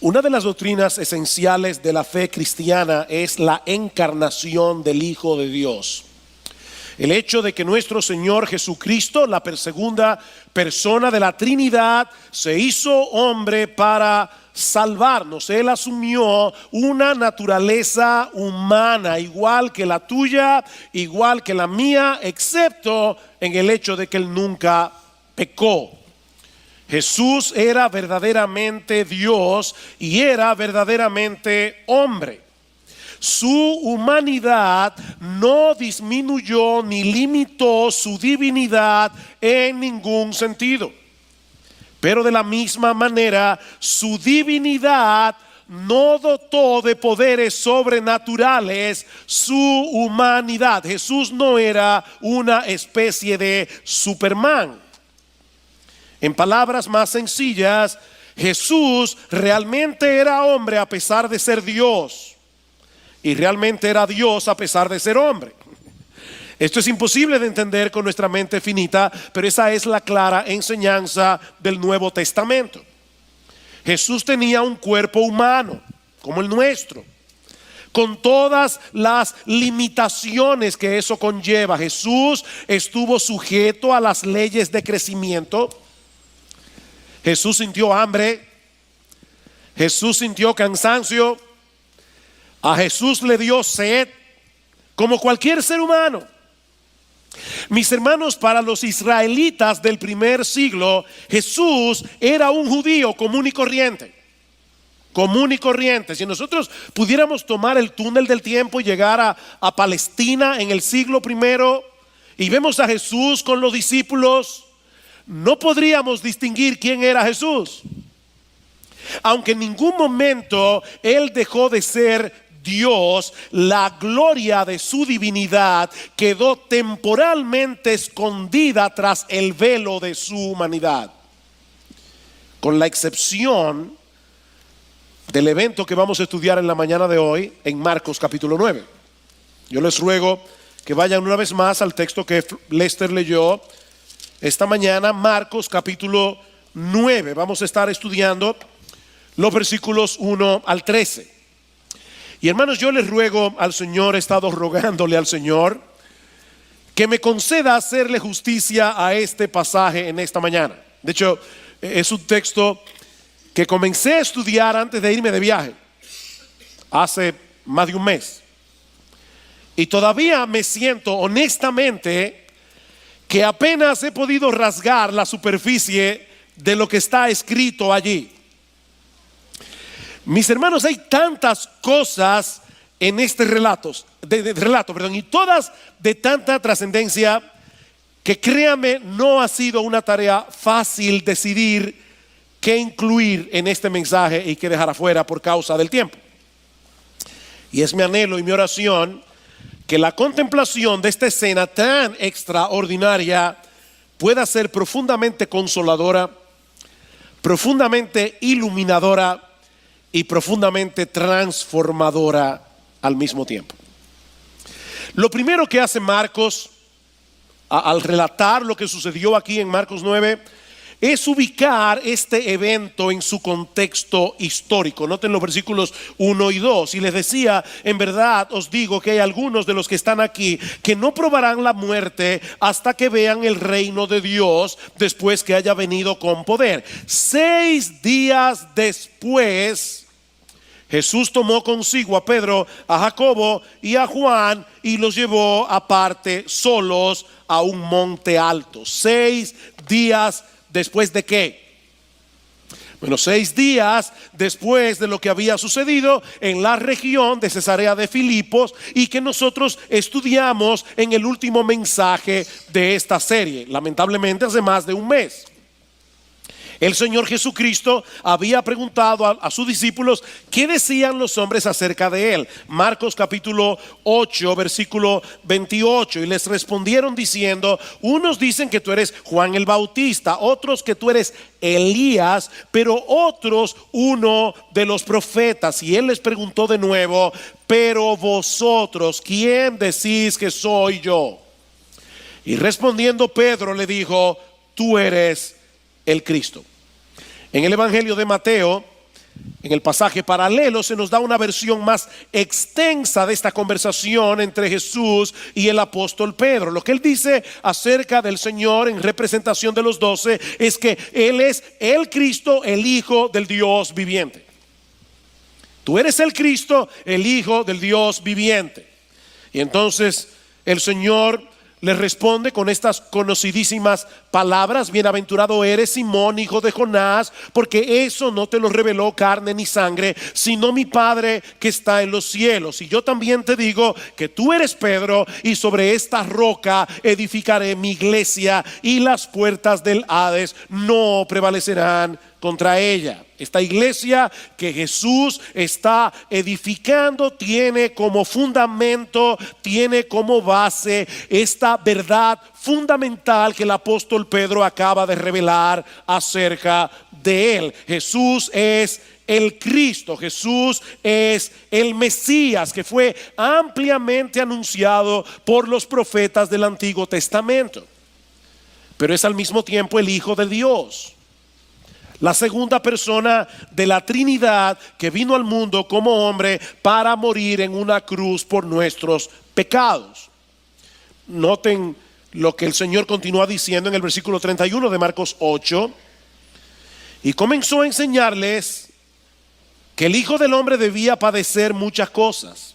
Una de las doctrinas esenciales de la fe cristiana es la encarnación del Hijo de Dios. El hecho de que nuestro Señor Jesucristo, la segunda persona de la Trinidad, se hizo hombre para salvarnos. Él asumió una naturaleza humana, igual que la tuya, igual que la mía, excepto en el hecho de que Él nunca pecó. Jesús era verdaderamente Dios y era verdaderamente hombre. Su humanidad no disminuyó ni limitó su divinidad en ningún sentido. Pero de la misma manera, su divinidad no dotó de poderes sobrenaturales su humanidad. Jesús no era una especie de Superman. En palabras más sencillas, Jesús realmente era hombre a pesar de ser Dios. Y realmente era Dios a pesar de ser hombre. Esto es imposible de entender con nuestra mente finita, pero esa es la clara enseñanza del Nuevo Testamento. Jesús tenía un cuerpo humano, como el nuestro, con todas las limitaciones que eso conlleva. Jesús estuvo sujeto a las leyes de crecimiento. Jesús sintió hambre. Jesús sintió cansancio. A Jesús le dio sed, como cualquier ser humano. Mis hermanos, para los israelitas del primer siglo, Jesús era un judío común y corriente. Común y corriente. Si nosotros pudiéramos tomar el túnel del tiempo y llegar a Palestina en el siglo primero y vemos a Jesús con los discípulos, no podríamos distinguir quién era Jesús. Aunque en ningún momento Él dejó de ser Dios, la gloria de su divinidad quedó temporalmente escondida tras el velo de su humanidad, con la excepción del evento que vamos a estudiar en la mañana de hoy en Marcos capítulo 9. Yo les ruego que vayan una vez más al texto que Lester leyó esta mañana, Marcos capítulo 9. Vamos a estar estudiando los versículos 1 al 13. Y hermanos, yo les ruego al Señor, he estado rogándole al Señor que me conceda hacerle justicia a este pasaje en esta mañana. De hecho, es un texto que comencé a estudiar antes de irme de viaje, hace más de un mes. Y todavía me siento honestamente que apenas he podido rasgar la superficie de lo que está escrito allí. Mis hermanos, hay tantas cosas en este relato, y todas de tanta trascendencia que créame, no ha sido una tarea fácil decidir qué incluir en este mensaje y qué dejar afuera por causa del tiempo. Y es mi anhelo y mi oración que la contemplación de esta escena tan extraordinaria pueda ser profundamente consoladora, profundamente iluminadora y profundamente transformadora al mismo tiempo. Lo primero que hace Marcos al relatar lo que sucedió aquí en Marcos 9 es ubicar este evento en su contexto histórico. Noten los versículos 1 y 2. Y les decía, en verdad os digo que hay algunos de los que están aquí que no probarán la muerte hasta que vean el reino de Dios después que haya venido con poder. 6 días después, Jesús tomó consigo a Pedro, a Jacobo y a Juan y los llevó aparte solos a un monte alto. 6 días después de qué? Bueno, 6 días después de lo que había sucedido en la región de Cesarea de Filipos y que nosotros estudiamos en el último mensaje de esta serie, lamentablemente hace más de un mes. El Señor Jesucristo había preguntado a sus discípulos qué decían los hombres acerca de Él. Marcos capítulo 8 versículo 28. Y les respondieron diciendo: unos dicen que tú eres Juan el Bautista, otros que tú eres Elías, pero otros uno de los profetas. Y Él les preguntó de nuevo: pero vosotros, ¿quién decís que soy yo? Y respondiendo Pedro le dijo: tú eres el Cristo. En el Evangelio de Mateo En el pasaje paralelo se nos da una versión más extensa de esta conversación entre Jesús y el apóstol Pedro. Lo que él dice acerca del Señor en representación de los 12 es que Él es el Cristo, el Hijo del Dios viviente. Tú eres el Cristo, el Hijo del Dios viviente. Y entonces el Señor le responde con estas conocidísimas palabras: bienaventurado eres, Simón, hijo de Jonás, porque eso no te lo reveló carne ni sangre, sino mi Padre que está en los cielos. Y yo también te digo que tú eres Pedro, y sobre esta roca edificaré mi iglesia, y las puertas del Hades no prevalecerán contra ella. Esta iglesia que Jesús está edificando tiene como fundamento, tiene como base esta verdad fundamental que el apóstol Pedro acaba de revelar acerca de él. Jesús es el Cristo, Jesús es el Mesías, que fue ampliamente anunciado por los profetas del Antiguo Testamento, pero es al mismo tiempo el Hijo de Dios, la segunda persona de la Trinidad que vino al mundo como hombre para morir en una cruz por nuestros pecados. Noten lo que el Señor continúa diciendo en el versículo 31 de Marcos 8. Y comenzó a enseñarles que el Hijo del Hombre debía padecer muchas cosas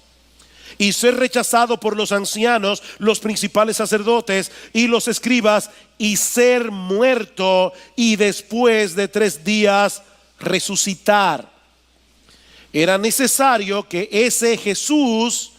y ser rechazado por los ancianos, los principales sacerdotes y los escribas, y ser muerto, y después de 3 días resucitar. Era necesario que ese Jesús,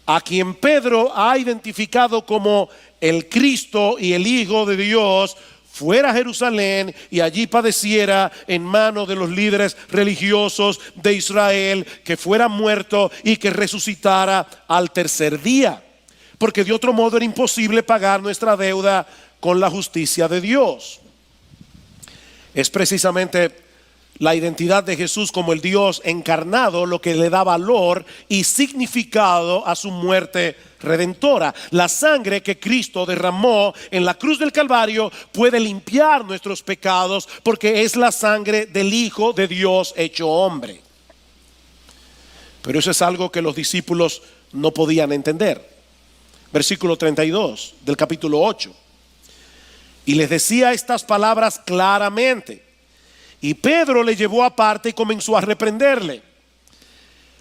a quien Pedro ha identificado como el Cristo y el Hijo de Dios, fuera a Jerusalén y allí padeciera en manos de los líderes religiosos de Israel, que fuera muerto y que resucitara al 3er día, porque de otro modo era imposible pagar nuestra deuda con la justicia de Dios. Es precisamente la identidad de Jesús como el Dios encarnado lo que le da valor y significado a su muerte redentora. La sangre que Cristo derramó en la cruz del Calvario puede limpiar nuestros pecados, porque es la sangre del Hijo de Dios hecho hombre. Pero eso es algo que los discípulos no podían entender. Versículo 32 del capítulo 8. Y les decía estas palabras claramente. Y Pedro le llevó aparte y comenzó a reprenderle.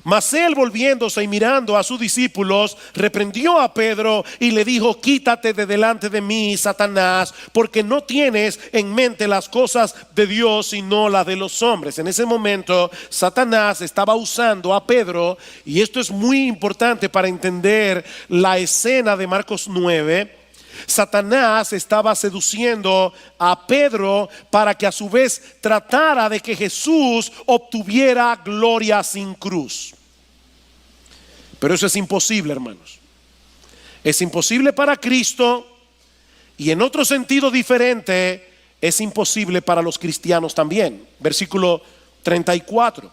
Mas él, volviéndose y mirando a sus discípulos, reprendió a Pedro y le dijo: quítate de delante de mí, Satanás, porque no tienes en mente las cosas de Dios, sino las de los hombres. En ese momento Satanás estaba usando a Pedro, y esto es muy importante para entender la escena de Marcos 9. Satanás estaba seduciendo a Pedro para que a su vez tratara de que Jesús obtuviera gloria sin cruz. Pero eso es imposible, hermanos. Es imposible para Cristo, y en otro sentido diferente es imposible para los cristianos también. Versículo 34.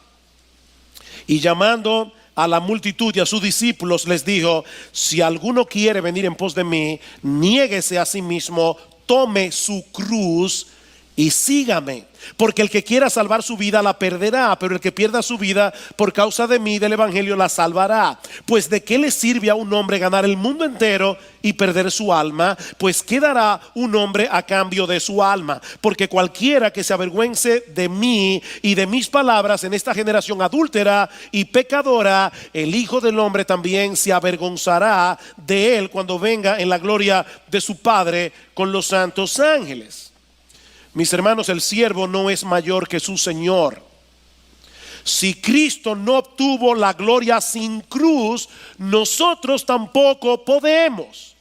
Y llamando a la multitud y a sus discípulos les dijo: si alguno quiere venir en pos de mí, niéguese a sí mismo, tome su cruz y sígame. Porque el que quiera salvar su vida la perderá, pero el que pierda su vida por causa de mí, del evangelio, la salvará. Pues de qué le sirve a un hombre ganar el mundo entero y perder su alma? Pues ¿qué dará un hombre a cambio de su alma? Porque cualquiera que se avergüence de mí y de mis palabras en esta generación adúltera y pecadora, el Hijo del Hombre también se avergonzará de él cuando venga en la gloria de su Padre con los santos ángeles. Mis hermanos, el siervo no es mayor que su Señor. Si Cristo no obtuvo la gloria sin cruz, nosotros tampoco podemos.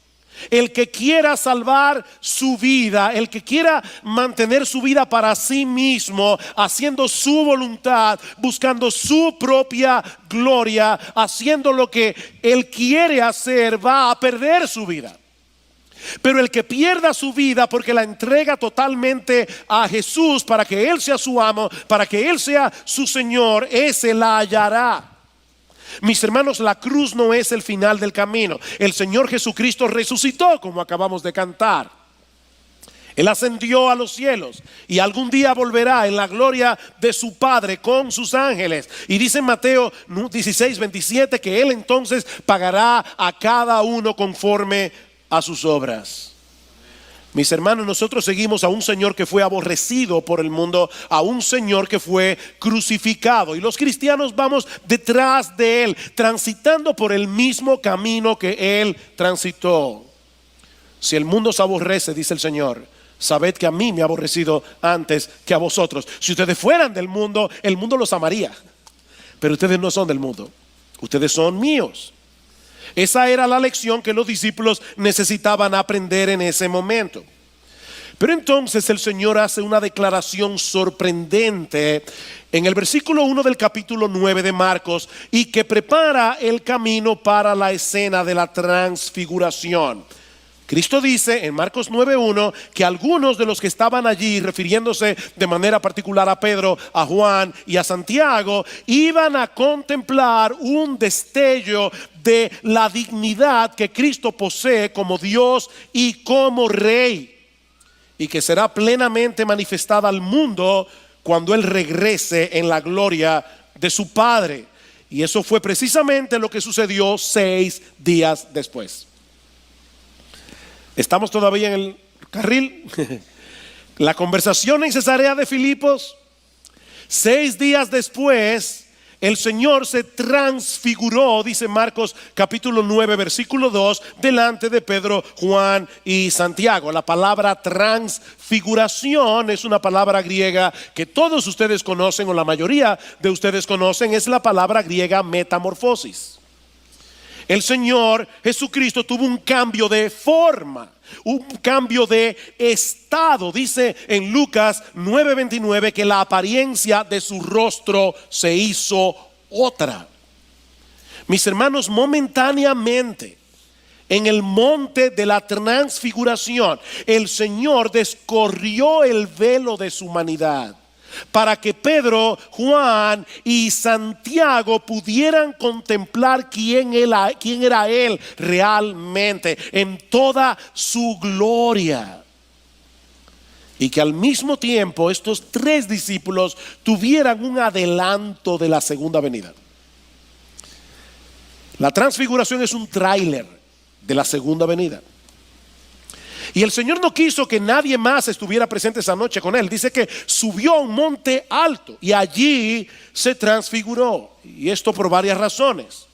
El que quiera salvar su vida, el que quiera mantener su vida para sí mismo, haciendo su voluntad, buscando su propia gloria, haciendo lo que él quiere hacer, va a perder su vida. Pero el que pierda su vida porque la entrega totalmente a Jesús, para que Él sea su amo, para que Él sea su Señor, ese la hallará. Mis hermanos, la cruz no es el final del camino. El Señor Jesucristo resucitó, como acabamos de cantar. Él ascendió a los cielos y algún día volverá en la gloria de su Padre con sus ángeles. Y dice en Mateo 16:27 que Él entonces pagará a cada uno conforme a sus obras. Mis hermanos, nosotros seguimos a un Señor que fue aborrecido por el mundo, a un Señor que fue crucificado. Y los cristianos vamos detrás de Él, transitando por el mismo camino que Él transitó. Si el mundo se aborrece, dice el Señor, sabed que a mí me ha aborrecido antes que a vosotros. Si ustedes fueran del mundo, el mundo los amaría. Pero ustedes no son del mundo, ustedes son míos. Esa era la lección que los discípulos necesitaban aprender en ese momento. Pero entonces el Señor hace una declaración sorprendente en el versículo 1 del capítulo 9 de Marcos, y que prepara el camino para la escena de la transfiguración. Cristo dice en Marcos 9:1 que algunos de los que estaban allí, refiriéndose de manera particular a Pedro, a Juan y a Santiago, iban a contemplar un destello de la dignidad que Cristo posee como Dios y como Rey, y que será plenamente manifestada al mundo cuando Él regrese en la gloria de su Padre. Y eso fue precisamente lo que sucedió 6 días después. ¿Estamos todavía en el carril? La conversación en Cesarea de Filipos, 6 días después, el Señor se transfiguró, dice Marcos capítulo 9 versículo 2, delante de Pedro, Juan y Santiago. La palabra transfiguración es una palabra griega que todos ustedes conocen, o la mayoría de ustedes conocen. Es la palabra griega metamorfosis. El Señor Jesucristo tuvo un cambio de forma, un cambio de estado. Dice en Lucas 9:29 que la apariencia de su rostro se hizo otra. Mis hermanos, momentáneamente en el monte de la transfiguración, el Señor descorrió el velo de su humanidad para que Pedro, Juan y Santiago pudieran contemplar quién era Él realmente en toda su gloria. Y que al mismo tiempo estos 3 discípulos tuvieran un adelanto de la segunda venida. La transfiguración es un tráiler de la segunda venida. Y el Señor no quiso que nadie más estuviera presente esa noche con Él. Dice que subió a un monte alto y allí se transfiguró. Y esto por varias razones.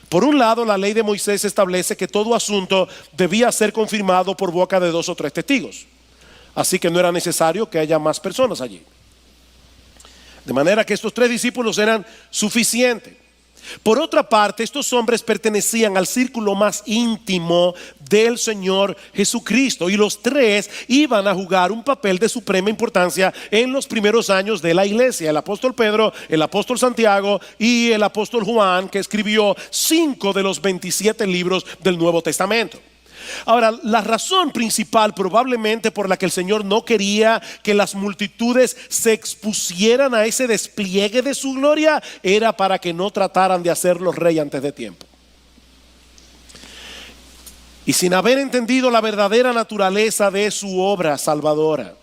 Por un lado, la ley de Moisés establece que todo asunto debía ser confirmado por boca de 2 o 3 testigos. Así que no era necesario que haya más personas allí. De manera que estos 3 discípulos eran suficientes. Por otra parte, estos hombres pertenecían al círculo más íntimo del Señor Jesucristo, y los 3 iban a jugar un papel de suprema importancia en los primeros años de la iglesia: el apóstol Pedro, el apóstol Santiago y el apóstol Juan, que escribió 5 de los 27 libros del Nuevo Testamento. Ahora, la razón principal probablemente por la que el Señor no quería que las multitudes se expusieran a ese despliegue de su gloria era para que no trataran de hacerlo rey antes de tiempo. Y sin haber entendido la verdadera naturaleza de su obra salvadora.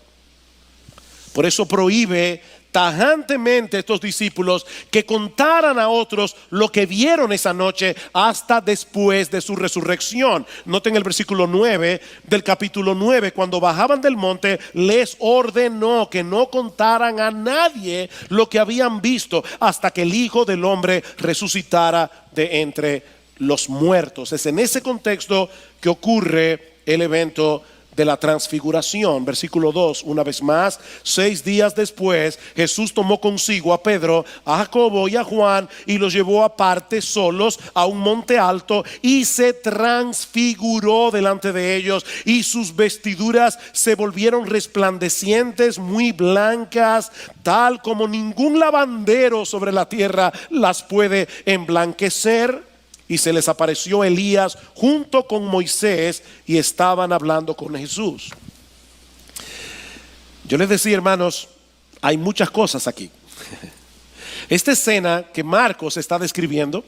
Por eso prohíbe tajantemente a estos discípulos que contaran a otros lo que vieron esa noche hasta después de su resurrección. Noten el versículo 9 del capítulo 9. Cuando bajaban del monte, les ordenó que no contaran a nadie lo que habían visto hasta que el Hijo del Hombre resucitara de entre los muertos. Es en ese contexto que ocurre el evento de la transfiguración. Versículo 2, una vez más: 6 días después, Jesús tomó consigo a Pedro, a Jacobo y a Juan y los llevó aparte solos a un monte alto y se transfiguró delante de ellos, y sus vestiduras se volvieron resplandecientes, muy blancas, tal como ningún lavandero sobre la tierra las puede emblanquecer. Y se les apareció Elías junto con Moisés y estaban hablando con Jesús. Yo les decía, hermanos, hay muchas cosas aquí. Esta escena que Marcos está describiendo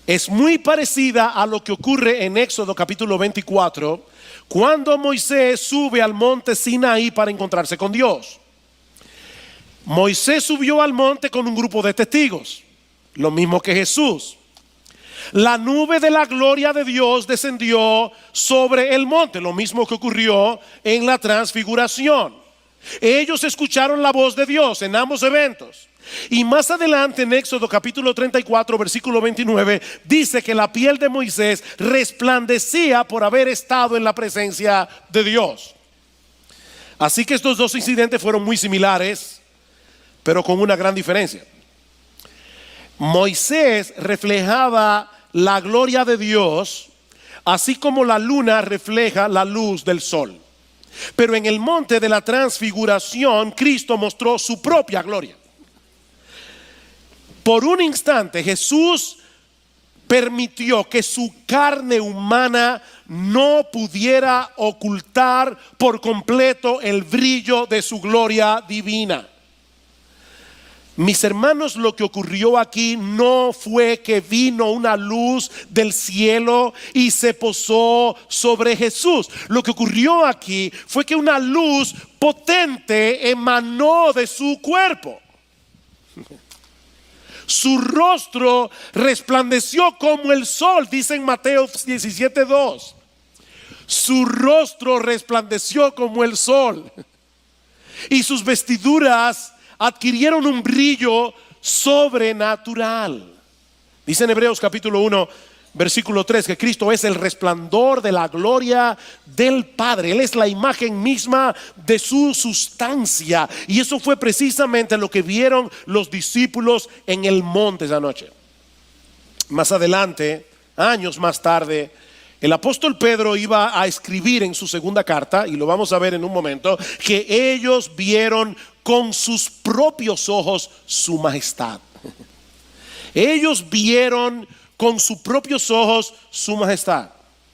es muy parecida a lo que ocurre en Éxodo capítulo 24, cuando Moisés sube al monte Sinaí para encontrarse con Dios. Moisés subió al monte con un grupo de testigos, lo mismo que Jesús. La nube de la gloria de Dios descendió sobre el monte, lo mismo que ocurrió en la transfiguración. Ellos escucharon la voz de Dios en ambos eventos. Y más adelante en Éxodo capítulo 34 versículo 29 dice que la piel de Moisés resplandecía por haber estado en la presencia de Dios. Así que estos dos incidentes fueron muy similares, pero con una gran diferencia. Moisés reflejaba la gloria de Dios, así como la luna refleja la luz del sol. Pero en el monte de la transfiguración, Cristo mostró su propia gloria. Por un instante Jesús permitió que su carne humana no pudiera ocultar por completo el brillo de su gloria divina. Mis hermanos, lo que ocurrió aquí no fue que vino una luz del cielo y se posó sobre Jesús. Lo que ocurrió aquí fue que una luz potente emanó de su cuerpo. Su rostro resplandeció como el sol, dice en Mateo 17:2. Su rostro resplandeció como el sol y sus vestiduras adquirieron un brillo sobrenatural. Dice en Hebreos capítulo 1 versículo 3 que Cristo es el resplandor de la gloria del Padre. Él es la imagen misma de su sustancia. Y eso fue precisamente lo que vieron los discípulos en el monte esa noche. Más adelante, años más tarde, el apóstol Pedro iba a escribir en su segunda carta, y lo vamos a ver en un momento, que ellos vieron con sus propios ojos su majestad. Ellos vieron con sus propios ojos su majestad.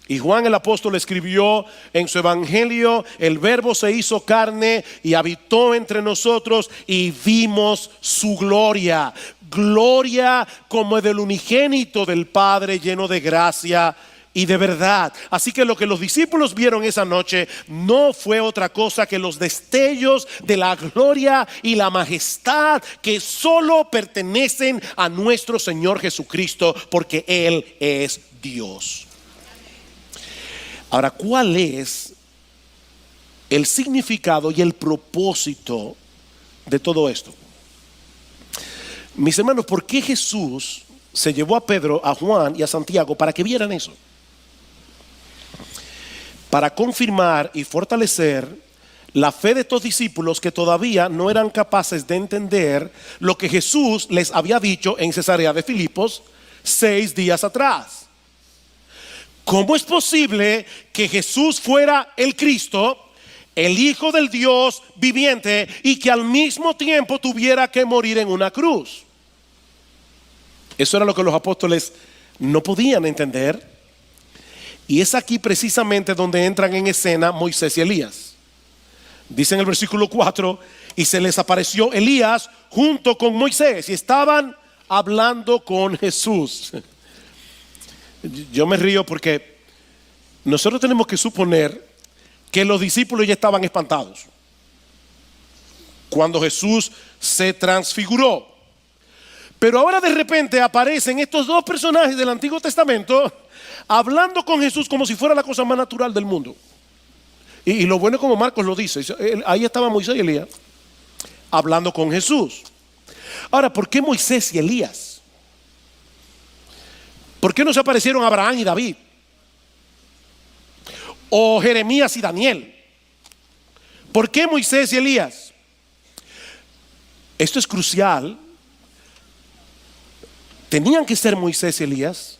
Y Juan el apóstol escribió en su evangelio: el verbo se hizo carne y habitó entre nosotros y vimos su gloria. Gloria como del unigénito del Padre, lleno de gracia y de verdad. Así que lo que los discípulos vieron esa noche no fue otra cosa que los destellos de la gloria y la majestad que solo pertenecen a nuestro Señor Jesucristo, porque Él es Dios. Ahora, ¿cuál es el significado y el propósito de todo esto? Mis hermanos, ¿por qué Jesús se llevó a Pedro, a Juan y a Santiago para que vieran eso? Para confirmar y fortalecer la fe de estos discípulos que todavía no eran capaces de entender lo que Jesús les había dicho en Cesarea de Filipos 6 días atrás. ¿Cómo es posible que Jesús fuera el Cristo, el Hijo del Dios viviente, y que al mismo tiempo tuviera que morir en una cruz? Eso era lo que los apóstoles no podían entender. Y es aquí precisamente donde entran en escena Moisés y Elías. Dice en el versículo 4: y se les apareció Elías junto con Moisés, y estaban hablando con Jesús. Yo me río porque nosotros tenemos que suponer que los discípulos ya estaban espantados cuando Jesús se transfiguró. Pero ahora de repente aparecen estos dos personajes del Antiguo Testamento hablando con Jesús como si fuera la cosa más natural del mundo. Y lo bueno, como Marcos lo dice, ahí estaba Moisés y Elías hablando con Jesús. Ahora, ¿por qué Moisés y Elías? ¿Por qué no se aparecieron Abraham y David? O Jeremías y Daniel. ¿Por qué Moisés y Elías? Esto es crucial. Tenían que ser Moisés y Elías,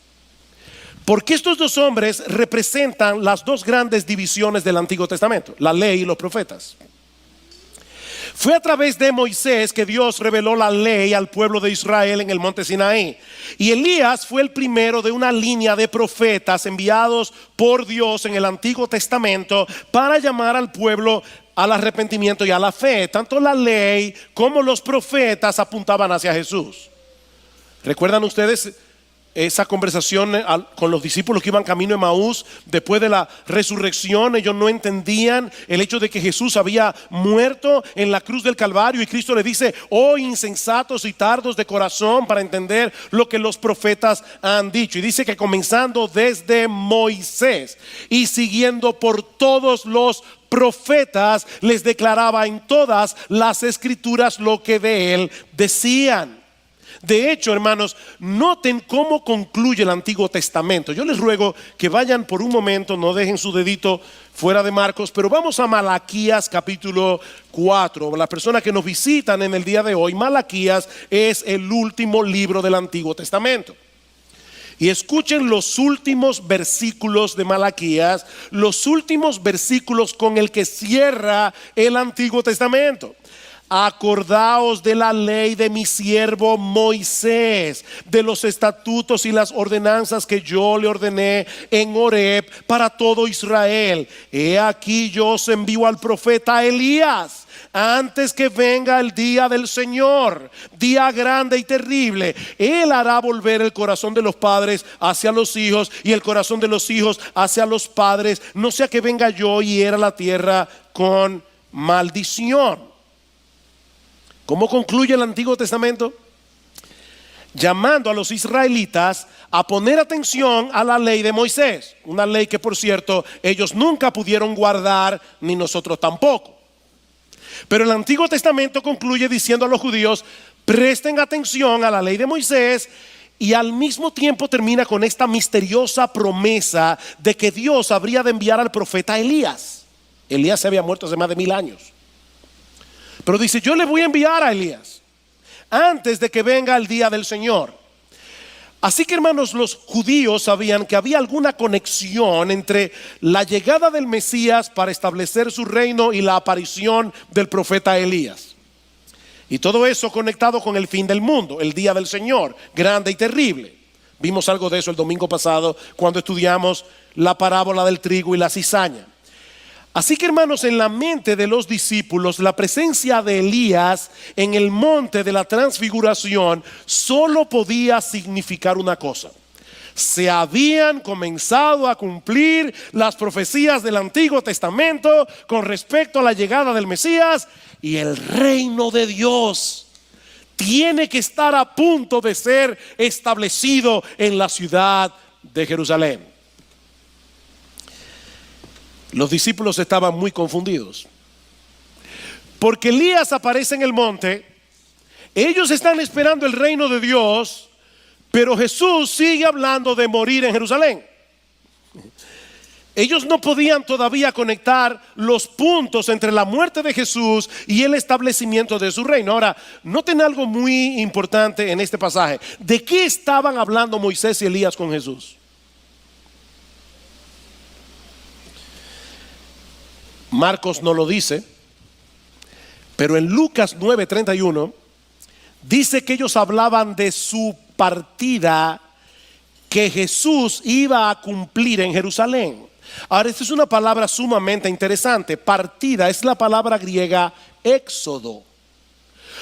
porque estos dos hombres representan las dos grandes divisiones del Antiguo Testamento, la ley y los profetas. Fue a través de Moisés que Dios reveló la ley al pueblo de Israel en el monte Sinaí. Y Elías fue el primero de una línea de profetas enviados por Dios en el Antiguo Testamento para llamar al pueblo al arrepentimiento y a la fe. Tanto la ley como los profetas apuntaban hacia Jesús. ¿Recuerdan ustedes esa conversación con los discípulos que iban camino a Emaús después de la resurrección. Ellos no entendían el hecho de que Jesús había muerto en la cruz del Calvario, y Cristo les dice: oh insensatos y tardos de corazón para entender lo que los profetas han dicho. Y dice que comenzando desde Moisés y siguiendo por todos los profetas, les declaraba en todas las escrituras lo que de él decían. De hecho, hermanos, noten cómo concluye el Antiguo Testamento. Yo les ruego que vayan por un momento, no dejen su dedito fuera de Marcos, pero vamos a Malaquías capítulo 4. Las personas que nos visitan en el día de hoy, Malaquías es el último libro del Antiguo Testamento. Y escuchen los últimos versículos de Malaquías, los últimos versículos con el que cierra el Antiguo Testamento. Acordaos de la ley de mi siervo Moisés, de los estatutos y las ordenanzas que yo le ordené en Horeb para todo Israel. He aquí yo os envío al profeta Elías antes que venga el día del Señor, día grande y terrible. Él hará volver el corazón de los padres hacia los hijos y el corazón de los hijos hacia los padres, no sea que venga yo y hiera la tierra con maldición. ¿Cómo concluye el Antiguo Testamento? Llamando a los israelitas a poner atención a la ley de Moisés, una ley que, por cierto, ellos nunca pudieron guardar, ni nosotros tampoco. Pero el Antiguo Testamento concluye diciendo a los judíos: presten atención a la ley de Moisés, y al mismo tiempo termina con esta misteriosa promesa de que Dios habría de enviar al profeta Elías. Elías se había muerto hace más de 1000 años. Pero dice: yo le voy a enviar a Elías antes de que venga el día del Señor. Así que, hermanos, los judíos sabían que había alguna conexión entre la llegada del Mesías para establecer su reino y la aparición del profeta Elías. Y todo eso conectado con el fin del mundo, el día del Señor, grande y terrible. Vimos algo de eso el domingo pasado cuando estudiamos la parábola del trigo y la cizaña. Así que, hermanos, en la mente de los discípulos, la presencia de Elías en el monte de la transfiguración solo podía significar una cosa: se habían comenzado a cumplir las profecías del Antiguo Testamento con respecto a la llegada del Mesías, y el reino de Dios tiene que estar a punto de ser establecido en la ciudad de Jerusalén. Los discípulos estaban muy confundidos, porque Elías aparece en el monte. Ellos están esperando el reino de Dios, pero Jesús sigue hablando de morir en Jerusalén. Ellos no podían todavía conectar los puntos entre la muerte de Jesús y el establecimiento de su reino. Ahora, noten algo muy importante en este pasaje. ¿De qué estaban hablando Moisés y Elías con Jesús? Marcos no lo dice, pero en Lucas 9:31 dice que ellos hablaban de su partida que Jesús iba a cumplir en Jerusalén. Ahora, esta es una palabra sumamente interesante. Partida es la palabra griega éxodo.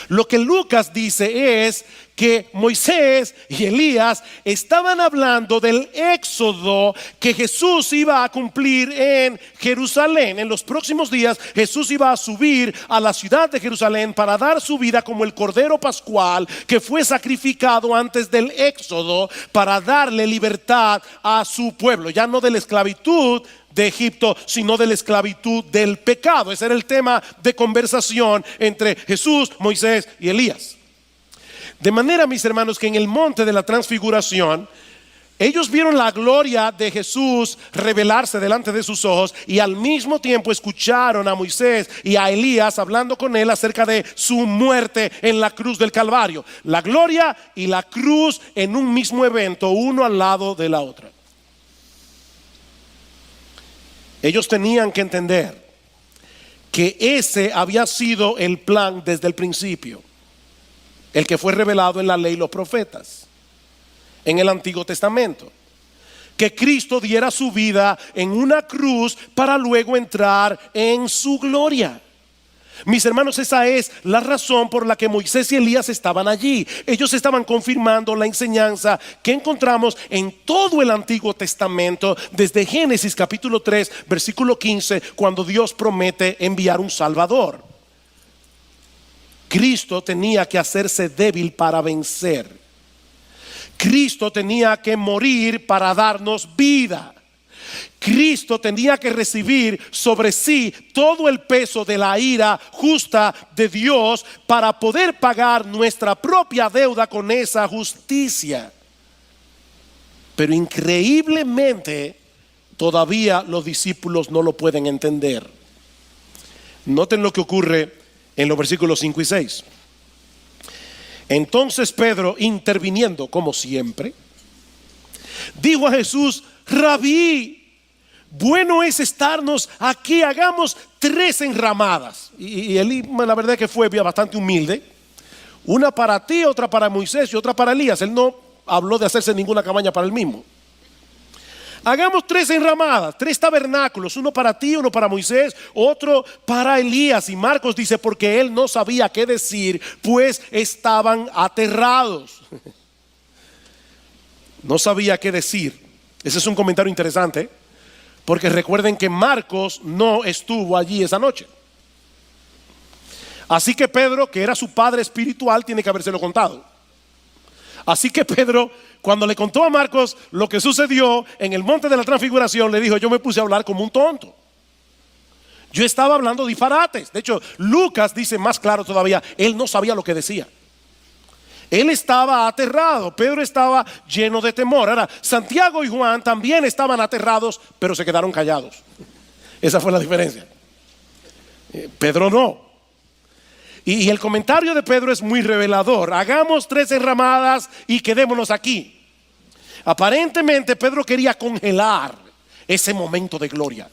Lo que Lucas dice es que Moisés y Elías estaban hablando del éxodo que Jesús iba a cumplir en Jerusalén. En los próximos días Jesús iba a subir a la ciudad de Jerusalén para dar su vida como el cordero pascual que fue sacrificado antes del éxodo, para darle libertad a su pueblo, ya no de la esclavitud de Egipto, sino de la esclavitud del pecado. Ese era el tema de conversación entre Jesús, Moisés y Elías. De manera, mis hermanos, que en el monte de la transfiguración ellos vieron la gloria de Jesús revelarse delante de sus ojos, y al mismo tiempo escucharon a Moisés y a Elías hablando con él acerca de su muerte en la cruz del Calvario. La gloria y la cruz en un mismo evento, uno al lado de la otra. Ellos tenían que entender que ese había sido el plan desde el principio, el que fue revelado en la ley y los profetas, en el Antiguo Testamento. Que Cristo diera su vida en una cruz para luego entrar en su gloria. Mis hermanos, esa es la razón por la que Moisés y Elías estaban allí. Ellos estaban confirmando la enseñanza que encontramos en todo el Antiguo Testamento, desde Génesis capítulo 3, versículo 15, cuando Dios promete enviar un Salvador. Cristo tenía que hacerse débil para vencer. Cristo tenía que morir para darnos vida. Cristo tenía que recibir sobre sí todo el peso de la ira justa de Dios para poder pagar nuestra propia deuda con esa justicia. Pero increíblemente todavía los discípulos no lo pueden entender. Noten lo que ocurre en los versículos 5 y 6. Entonces Pedro, interviniendo como siempre, dijo a Jesús: Rabí, bueno es estarnos aquí, hagamos 3 enramadas. Y él, la verdad es que fue bastante humilde. Una para ti, otra para Moisés y otra para Elías. Él no habló de hacerse ninguna cabaña para él mismo. Hagamos 3 enramadas, 3 tabernáculos, uno para ti, uno para Moisés, otro para Elías. Y Marcos dice: porque él no sabía qué decir, pues estaban aterrados. No sabía qué decir. Ese es un comentario interesante, porque recuerden que Marcos no estuvo allí esa noche. Así que Pedro, que era su padre espiritual, tiene que habérselo contado. Así que Pedro, cuando le contó a Marcos lo que sucedió en el monte de la transfiguración, le dijo: yo me puse a hablar como un tonto. Yo estaba hablando disparates. De hecho, Lucas dice más claro todavía: él no sabía lo que decía. Él estaba aterrado. Pedro estaba lleno de temor. Ahora, Santiago y Juan también estaban aterrados, pero se quedaron callados. Esa fue la diferencia. Pedro no. Y el comentario de Pedro es muy revelador. Hagamos 3 enramadas y quedémonos aquí. Aparentemente Pedro quería congelar ese momento de gloria.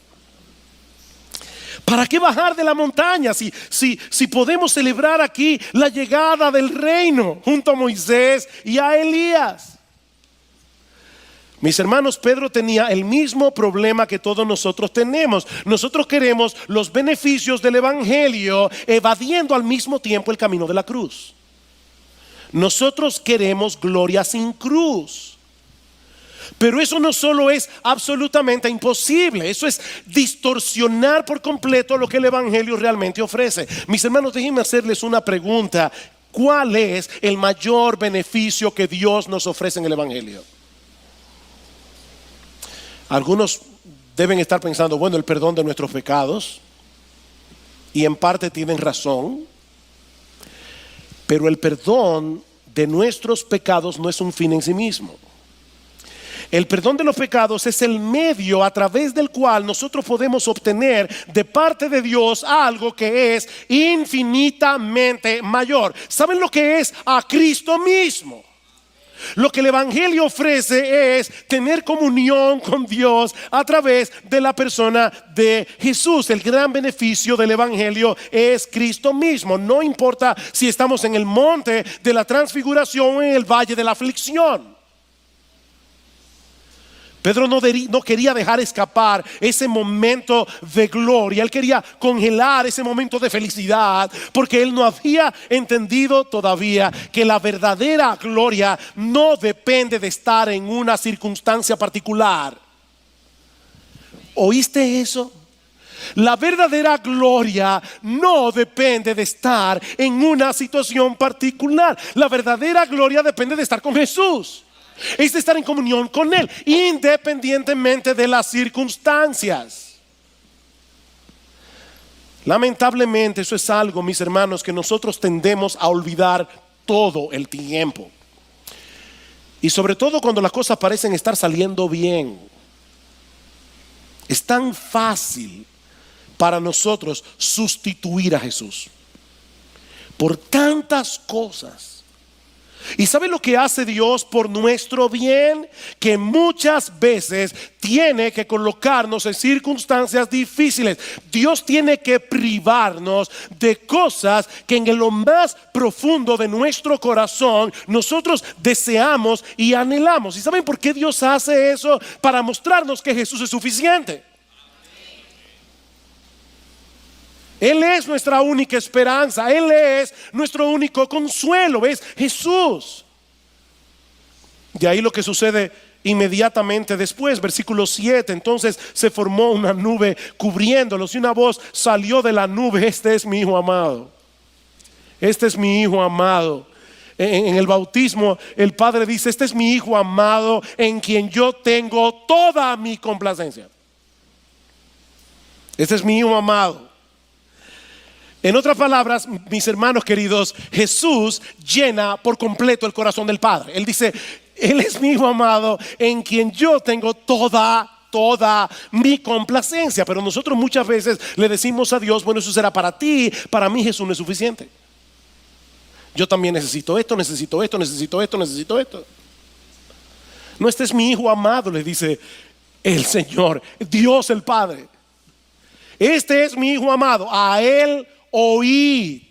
¿Para qué bajar de la montaña si podemos celebrar aquí la llegada del reino junto a Moisés y a Elías? Mis hermanos, Pedro tenía el mismo problema que todos nosotros tenemos. Nosotros queremos los beneficios del evangelio, evadiendo al mismo tiempo el camino de la cruz. Nosotros queremos gloria sin cruz. Pero eso no solo es absolutamente imposible, eso es distorsionar por completo lo que el evangelio realmente ofrece. Mis hermanos, déjenme hacerles una pregunta: ¿cuál es el mayor beneficio que Dios nos ofrece en el evangelio? Algunos deben estar pensando: bueno, el perdón de nuestros pecados, y en parte tienen razón, pero el perdón de nuestros pecados no es un fin en sí mismo. El perdón de los pecados es el medio a través del cual nosotros podemos obtener de parte de Dios algo que es infinitamente mayor. ¿Saben lo que es? A Cristo mismo. Lo que el evangelio ofrece es tener comunión con Dios a través de la persona de Jesús. El gran beneficio del evangelio es Cristo mismo. No importa si estamos en el monte de la transfiguración o en el valle de la aflicción. Pedro no quería dejar escapar ese momento de gloria. Él quería congelar ese momento de felicidad, porque él no había entendido todavía que la verdadera gloria no depende de estar en una circunstancia particular. ¿Oíste eso? La verdadera gloria no depende de estar en una situación particular. La verdadera gloria depende de estar con Jesús. Es de estar en comunión con Él, independientemente de las circunstancias. Lamentablemente eso es algo, mis hermanos, que nosotros tendemos a olvidar todo el tiempo. Y sobre todo cuando las cosas parecen estar saliendo bien. Es tan fácil para nosotros sustituir a Jesús por tantas cosas. ¿Y sabe lo que hace Dios por nuestro bien? Que muchas veces tiene que colocarnos en circunstancias difíciles. Dios tiene que privarnos de cosas que en lo más profundo de nuestro corazón nosotros deseamos y anhelamos. ¿Y saben por qué Dios hace eso? Para mostrarnos que Jesús es suficiente. Él es nuestra única esperanza. Él es nuestro único consuelo. ¿Ves? Jesús. De ahí lo que sucede inmediatamente después, versículo 7. Entonces se formó una nube cubriéndolos y una voz salió de la nube: este es mi hijo amado. Este es mi hijo amado. En el bautismo el Padre dice: este es mi hijo amado en quien yo tengo toda mi complacencia. Este es mi hijo amado. En otras palabras, mis hermanos queridos, Jesús llena por completo el corazón del Padre. Él dice: Él es mi hijo amado en quien yo tengo toda mi complacencia. Pero nosotros muchas veces le decimos a Dios: bueno, eso será para ti, para mí Jesús no es suficiente. Yo también necesito esto, necesito esto, necesito esto, necesito esto. No, este es mi hijo amado, le dice el Señor, Dios el Padre. Este es mi hijo amado, a él oíd.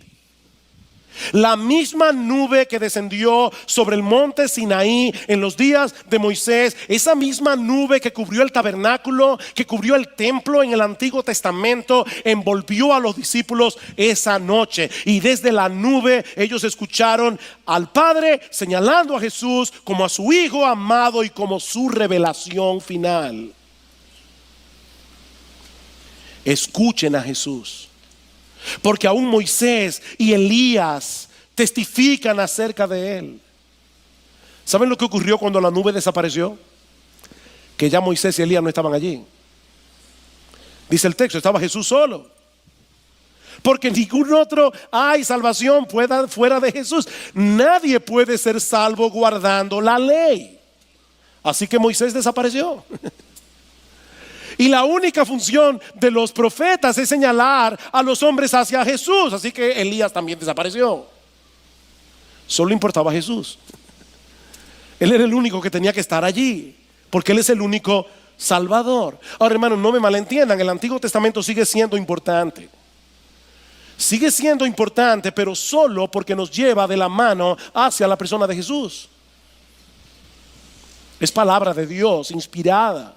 La misma nube que descendió sobre el monte Sinaí en los días de Moisés, esa misma nube que cubrió el tabernáculo, que cubrió el templo en el Antiguo Testamento, envolvió a los discípulos esa noche. Y desde la nube ellos escucharon al Padre señalando a Jesús como a su Hijo amado y como su revelación final. Escuchen a Jesús, porque aún Moisés y Elías testifican acerca de él. ¿Saben lo que ocurrió cuando la nube desapareció? Que ya Moisés y Elías no estaban allí. Dice el texto: estaba Jesús solo. Porque ningún otro hay salvación fuera de Jesús. Nadie puede ser salvo guardando la ley. Así que Moisés desapareció. Y la única función de los profetas es señalar a los hombres hacia Jesús. Así que Elías también desapareció. Solo importaba Jesús. Él era el único que tenía que estar allí, porque Él es el único Salvador. Ahora, hermanos, no me malentiendan, el Antiguo Testamento sigue siendo importante. Sigue siendo importante, pero solo porque nos lleva de la mano hacia la persona de Jesús. Es palabra de Dios, inspirada.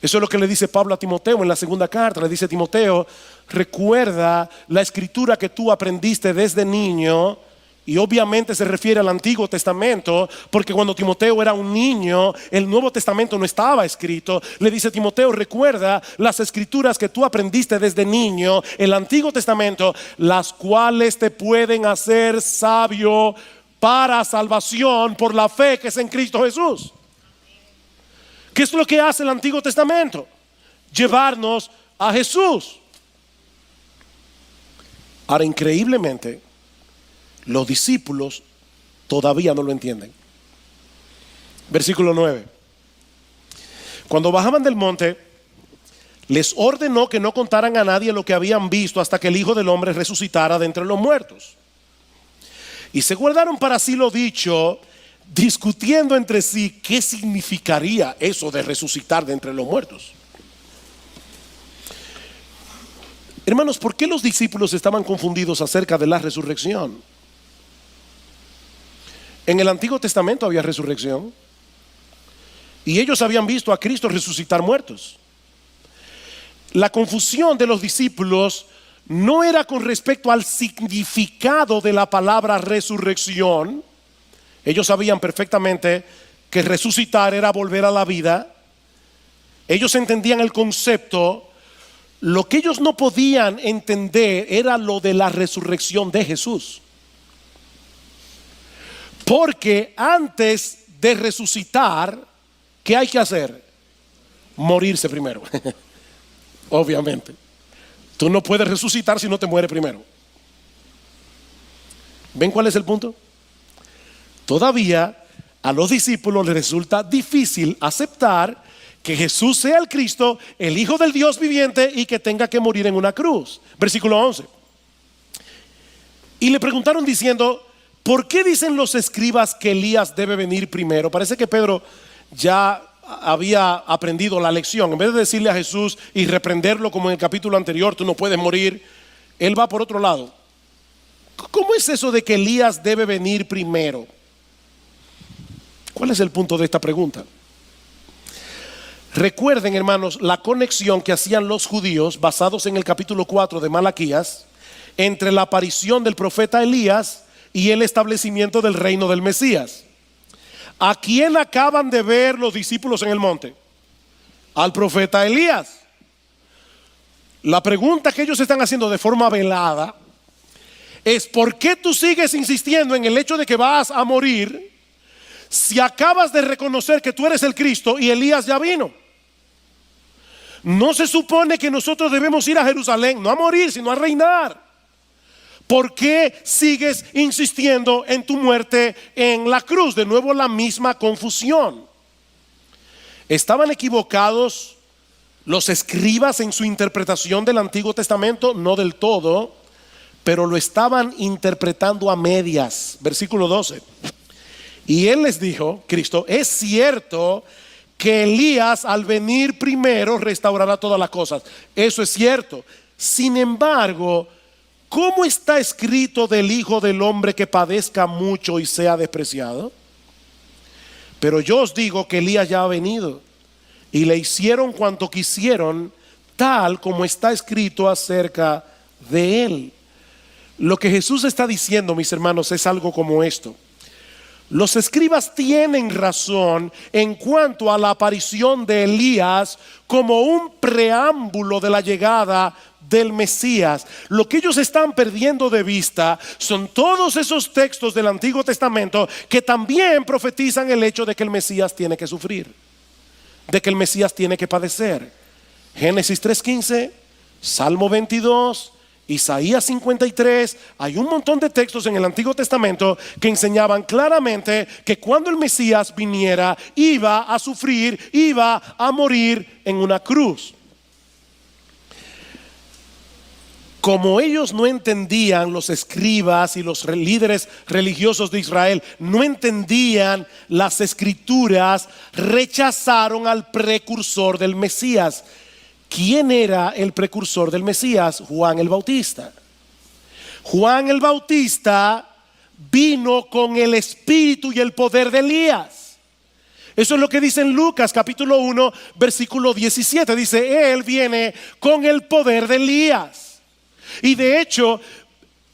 Eso es lo que le dice Pablo a Timoteo en la segunda carta. Le dice: Timoteo, recuerda la escritura que tú aprendiste desde niño. Y obviamente se refiere al Antiguo Testamento, porque cuando Timoteo era un niño, el Nuevo Testamento no estaba escrito. Le dice: Timoteo, recuerda las escrituras que tú aprendiste desde niño, el Antiguo Testamento, las cuales te pueden hacer sabio para salvación por la fe que es en Cristo Jesús. ¿Qué es lo que hace el Antiguo Testamento? Llevarnos a Jesús. Ahora, increíblemente, los discípulos todavía no lo entienden. Versículo 9. Cuando bajaban del monte, les ordenó que no contaran a nadie lo que habían visto hasta que el Hijo del Hombre resucitara de entre los muertos. Y se guardaron para sí lo dicho, discutiendo entre sí qué significaría eso de resucitar de entre los muertos. Hermanos, ¿por qué los discípulos estaban confundidos acerca de la resurrección? En el Antiguo Testamento había resurrección y ellos habían visto a Cristo resucitar muertos. La confusión de los discípulos no era con respecto al significado de la palabra resurrección. Ellos sabían perfectamente que resucitar era volver a la vida. Ellos entendían el concepto. Lo que ellos no podían entender era lo de la resurrección de Jesús. Porque antes de resucitar, ¿qué hay que hacer? Morirse primero. Obviamente. Tú no puedes resucitar si no te mueres primero. ¿Ven cuál es el punto? Todavía a los discípulos les resulta difícil aceptar que Jesús sea el Cristo, el Hijo del Dios viviente, y que tenga que morir en una cruz. Versículo 11. Y le preguntaron diciendo: ¿por qué dicen los escribas que Elías debe venir primero? Parece que Pedro ya había aprendido la lección. En vez de decirle a Jesús y reprenderlo como en el capítulo anterior, tú no puedes morir, él va por otro lado. ¿Cómo es eso de que Elías debe venir primero? ¿Cuál es el punto de esta pregunta? Recuerden, hermanos, la conexión que hacían los judíos basados en el capítulo 4 de Malaquías entre la aparición del profeta Elías y el establecimiento del reino del Mesías. ¿A quién acaban de ver los discípulos en el monte? Al profeta Elías. La pregunta que ellos están haciendo de forma velada es: ¿por qué tú sigues insistiendo en el hecho de que vas a morir si acabas de reconocer que tú eres el Cristo y Elías ya vino? No se supone que nosotros debemos ir a Jerusalén, no a morir, sino a reinar. ¿Por qué sigues insistiendo en tu muerte en la cruz? De nuevo la misma confusión. ¿Estaban equivocados los escribas en su interpretación del Antiguo Testamento? No del todo, pero lo estaban interpretando a medias. Versículo 12. Y él les dijo, Cristo: es cierto que Elías al venir primero restaurará todas las cosas. Eso es cierto. Sin embargo, ¿cómo está escrito del Hijo del Hombre que padezca mucho y sea despreciado? Pero yo os digo que Elías ya ha venido y le hicieron cuanto quisieron, tal como está escrito acerca de él. Lo que Jesús está diciendo, mis hermanos, es algo como esto: los escribas tienen razón en cuanto a la aparición de Elías como un preámbulo de la llegada del Mesías. Lo que ellos están perdiendo de vista son todos esos textos del Antiguo Testamento que también profetizan el hecho de que el Mesías tiene que sufrir, de que el Mesías tiene que padecer. Génesis 3:15, Salmo 22, Isaías 53, hay un montón de textos en el Antiguo Testamento que enseñaban claramente que cuando el Mesías viniera iba a sufrir, iba a morir en una cruz. Como ellos no entendían, los escribas y los líderes religiosos de Israel no entendían las escrituras, rechazaron al precursor del Mesías. ¿Quién era el precursor del Mesías? Juan el Bautista. Juan el Bautista vino con el espíritu y el poder de Elías. Eso es lo que dice en Lucas capítulo 1 versículo 17. Dice: él viene con el poder de Elías. Y de hecho,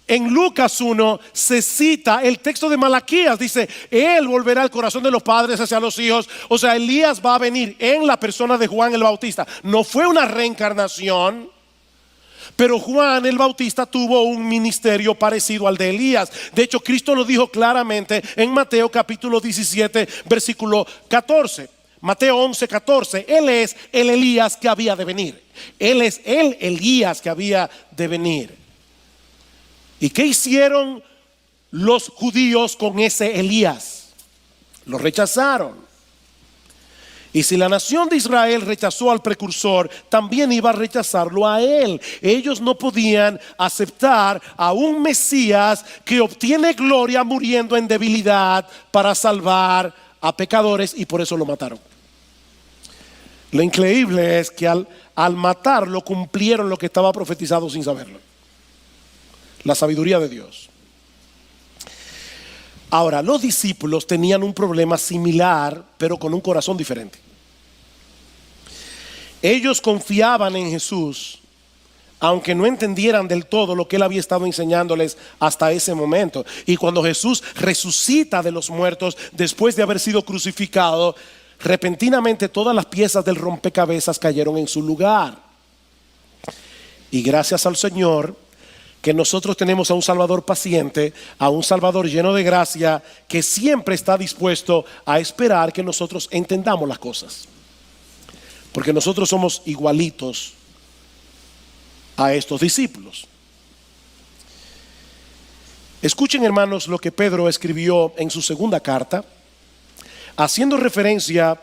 en Lucas 1 se cita el texto de Malaquías. Dice: él volverá el corazón de los padres hacia los hijos. O sea, Elías va a venir en la persona de Juan el Bautista. No fue una reencarnación, pero Juan el Bautista tuvo un ministerio parecido al de Elías. De hecho, Cristo lo dijo claramente en Mateo capítulo 17 versículo 14. Mateo 11:14. Él es el Elías que había de venir. Él es el Elías que había de venir. ¿Y qué hicieron los judíos con ese Elías? Lo rechazaron. Y si la nación de Israel rechazó al precursor, también iba a rechazarlo a él. Ellos no podían aceptar a un Mesías que obtiene gloria muriendo en debilidad para salvar a pecadores, y por eso lo mataron. Lo increíble es que al matarlo cumplieron lo que estaba profetizado sin saberlo. La sabiduría de Dios. Ahora, los discípulos tenían un problema similar, pero con un corazón diferente. Ellos confiaban en Jesús, aunque no entendieran del todo lo que él había estado enseñándoles hasta ese momento. Y cuando Jesús resucita de los muertos después de haber sido crucificado, repentinamente todas las piezas del rompecabezas cayeron en su lugar. Y gracias al Señor que nosotros tenemos a un Salvador paciente, a un Salvador lleno de gracia, que siempre está dispuesto a esperar que nosotros entendamos las cosas, porque nosotros somos igualitos a estos discípulos. Escuchen, hermanos, lo que Pedro escribió en su segunda carta, haciendo referencia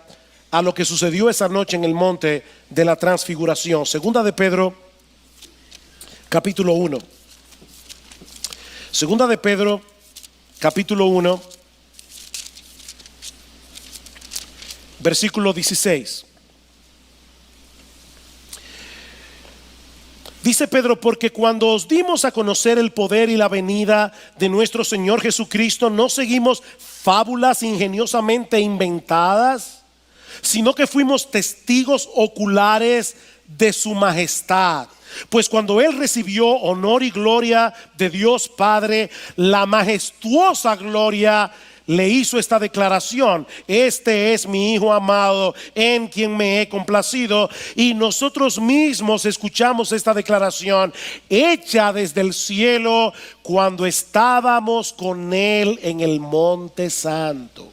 a lo que sucedió esa noche en el monte de la transfiguración. Segunda de Pedro capítulo 1. Segunda de Pedro capítulo 1 versículo 16. Dice Pedro: porque cuando os dimos a conocer el poder y la venida de nuestro Señor Jesucristo, no seguimos fábulas ingeniosamente inventadas, sino que fuimos testigos oculares de su majestad. Pues cuando Él recibió honor y gloria de Dios Padre, la majestuosa gloria, le hizo esta declaración: este es mi Hijo amado, en quien me he complacido. Y nosotros mismos escuchamos esta declaración hecha desde el cielo cuando estábamos con Él en el Monte Santo.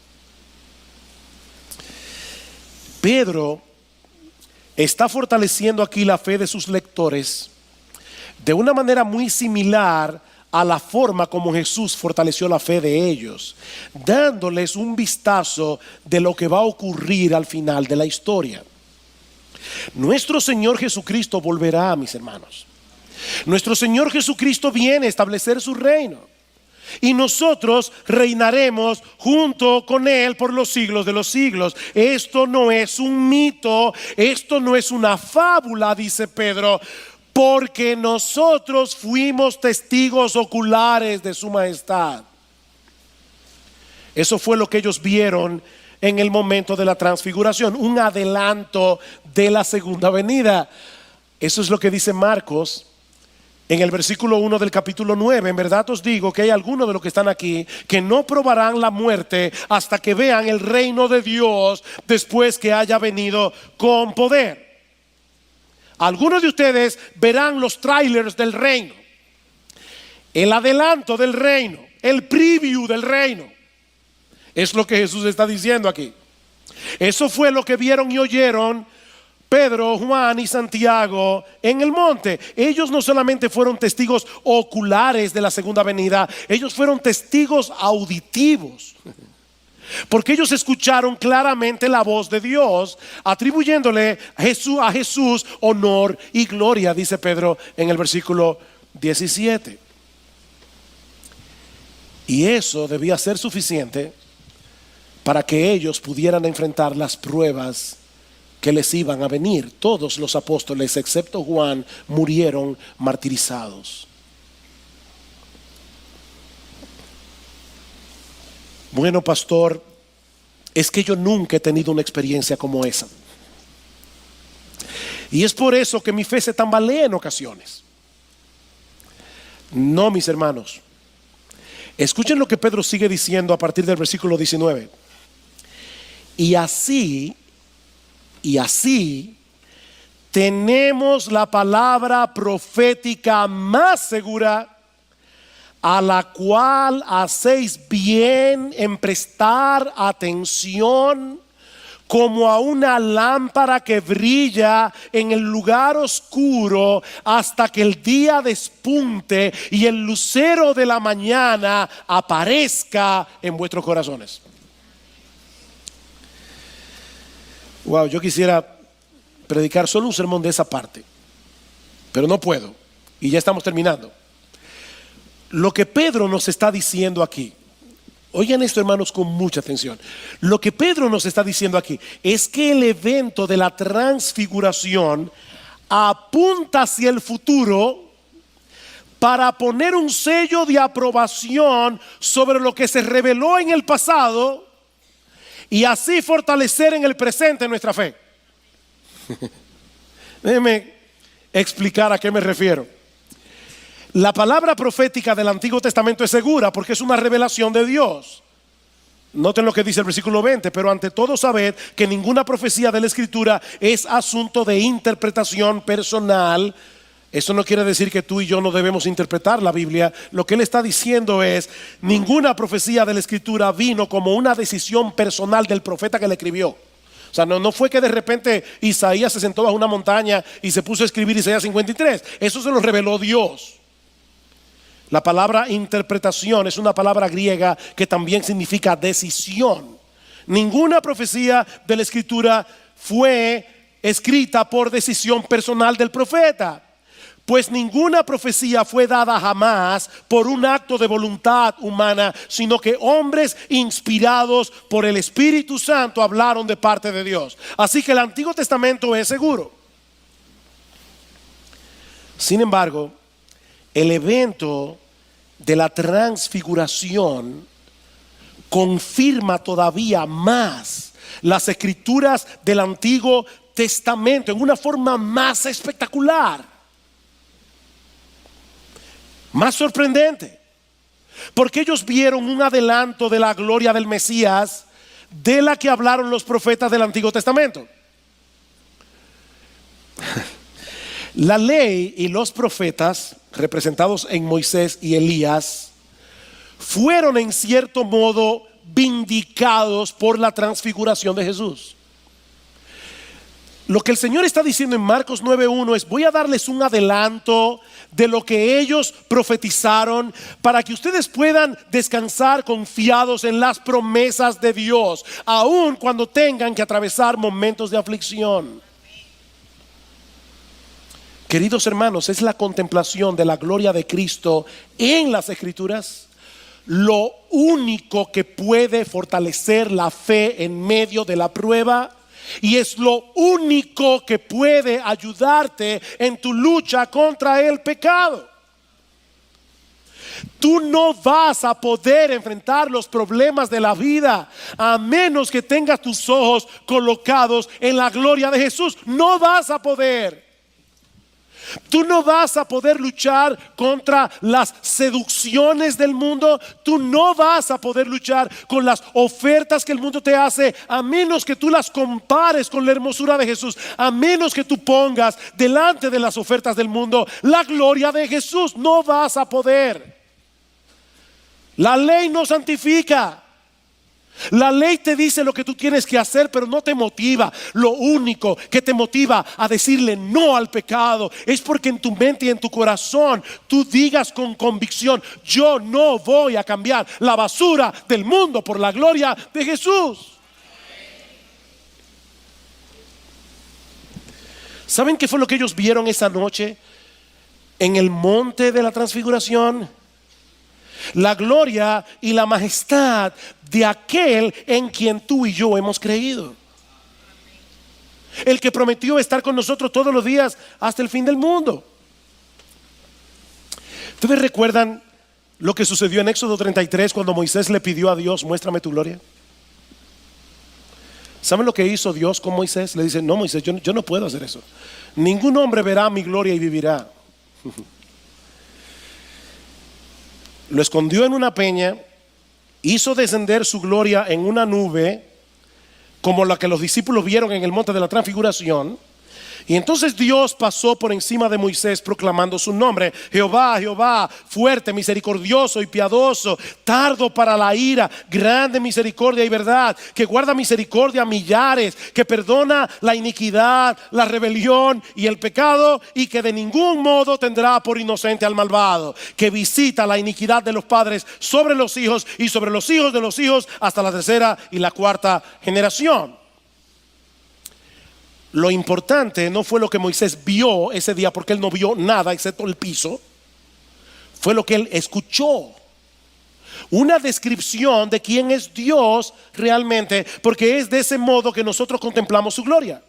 Pedro está fortaleciendo aquí la fe de sus lectores de una manera muy similar a la forma como Jesús fortaleció la fe de ellos, dándoles un vistazo de lo que va a ocurrir al final de la historia. Nuestro Señor Jesucristo volverá, mis hermanos. Nuestro Señor Jesucristo viene a establecer su reino, y nosotros reinaremos junto con Él por los siglos de los siglos. Esto no es un mito, esto no es una fábula, dice Pedro, porque nosotros fuimos testigos oculares de su majestad. Eso fue lo que ellos vieron en el momento de la transfiguración, un adelanto de la segunda venida. Eso es lo que dice Marcos en el versículo 1 del capítulo 9. En verdad os digo que hay algunos de los que están aquí que no probarán la muerte hasta que vean el reino de Dios después que haya venido con poder. Algunos de ustedes verán los trailers del reino, el adelanto del reino, el preview del reino. Es lo que Jesús está diciendo aquí. Eso fue lo que vieron y oyeron Pedro, Juan y Santiago en el monte. Ellos no solamente fueron testigos oculares de la segunda venida, ellos fueron testigos auditivos, porque ellos escucharon claramente la voz de Dios, atribuyéndole a Jesús honor y gloria, dice Pedro en el versículo 17. Y eso debía ser suficiente para que ellos pudieran enfrentar las pruebas que les iban a venir. Todos los apóstoles, excepto Juan, murieron martirizados. Bueno, pastor, es que yo nunca he tenido una experiencia como esa. Y es por eso que mi fe se tambalea en ocasiones. No, mis hermanos. Escuchen lo que Pedro sigue diciendo a partir del versículo 19. Y así tenemos la palabra profética más segura, a la cual hacéis bien en prestar atención, como a una lámpara que brilla en el lugar oscuro hasta que el día despunte y el lucero de la mañana aparezca en vuestros corazones. Wow, yo quisiera predicar solo un sermón de esa parte, pero no puedo, y ya estamos terminando. Lo que Pedro nos está diciendo aquí, oigan esto, hermanos, con mucha atención. Lo que Pedro nos está diciendo aquí es que el evento de la transfiguración apunta hacia el futuro para poner un sello de aprobación sobre lo que se reveló en el pasado y así fortalecer en el presente nuestra fe. Déjenme explicar a qué me refiero. La palabra profética del Antiguo Testamento es segura porque es una revelación de Dios. Noten lo que dice el versículo 20: pero ante todo sabed que ninguna profecía de la Escritura es asunto de interpretación personal. Eso no quiere decir que tú y yo no debemos interpretar la Biblia. Lo que él está diciendo es: ninguna profecía de la Escritura vino como una decisión personal del profeta que la escribió. O sea, no fue que de repente Isaías se sentó bajo una montaña y se puso a escribir Isaías 53. Eso se lo reveló Dios. La palabra interpretación es una palabra griega que también significa decisión. Ninguna profecía de la Escritura fue escrita por decisión personal del profeta, pues ninguna profecía fue dada jamás por un acto de voluntad humana, sino que hombres inspirados por el Espíritu Santo hablaron de parte de Dios. Así que el Antiguo Testamento es seguro. Sin embargo, el evento de la transfiguración confirma todavía más las escrituras del Antiguo Testamento en una forma más espectacular, más sorprendente, porque ellos vieron un adelanto de la gloria del Mesías de la que hablaron los profetas del Antiguo Testamento. La ley y los profetas, representados en Moisés y Elías, fueron en cierto modo vindicados por la transfiguración de Jesús. Lo que el Señor está diciendo en Marcos 9:1 es: voy a darles un adelanto de lo que ellos profetizaron para que ustedes puedan descansar confiados en las promesas de Dios, aun cuando tengan que atravesar momentos de aflicción. Queridos hermanos, es la contemplación de la gloria de Cristo en las Escrituras lo único que puede fortalecer la fe en medio de la prueba, y es lo único que puede ayudarte en tu lucha contra el pecado. Tú no vas a poder enfrentar los problemas de la vida a menos que tengas tus ojos colocados en la gloria de Jesús. No vas a poder. Tú no vas a poder luchar contra las seducciones del mundo. Tú no vas a poder luchar con las ofertas que el mundo te hace a menos que tú las compares con la hermosura de Jesús. A menos que tú pongas delante de las ofertas del mundo la gloria de Jesús. No vas a poder. La ley no santifica. La ley te dice lo que tú tienes que hacer, pero no te motiva. Lo único que te motiva a decirle no al pecado es porque en tu mente y en tu corazón tú digas con convicción: yo no voy a cambiar la basura del mundo por la gloria de Jesús. ¿Saben qué fue lo que ellos vieron esa noche en el monte de la transfiguración? La gloria y la majestad de aquel en quien tú y yo hemos creído. El que prometió estar con nosotros todos los días hasta el fin del mundo. ¿Ustedes recuerdan lo que sucedió en Éxodo 33 cuando Moisés le pidió a Dios: muéstrame tu gloria? ¿Saben lo que hizo Dios con Moisés? Le dice: no, Moisés, yo no puedo hacer eso. Ningún hombre verá mi gloria y vivirá. Lo escondió en una peña, hizo descender su gloria en una nube, como la que los discípulos vieron en el monte de la transfiguración. Y entonces Dios pasó por encima de Moisés proclamando su nombre: Jehová, Jehová, fuerte, misericordioso y piadoso, tardo para la ira, grande misericordia y verdad, que guarda misericordia a millares, que perdona la iniquidad, la rebelión y el pecado, y que de ningún modo tendrá por inocente al malvado, que visita la iniquidad de los padres sobre los hijos y sobre los hijos de los hijos hasta la tercera y la cuarta generación. Lo importante no fue lo que Moisés vio ese día, porque él no vio nada excepto el piso. Fue lo que él escuchó. Una descripción de quién es Dios realmente, porque es de ese modo que nosotros contemplamos su gloria,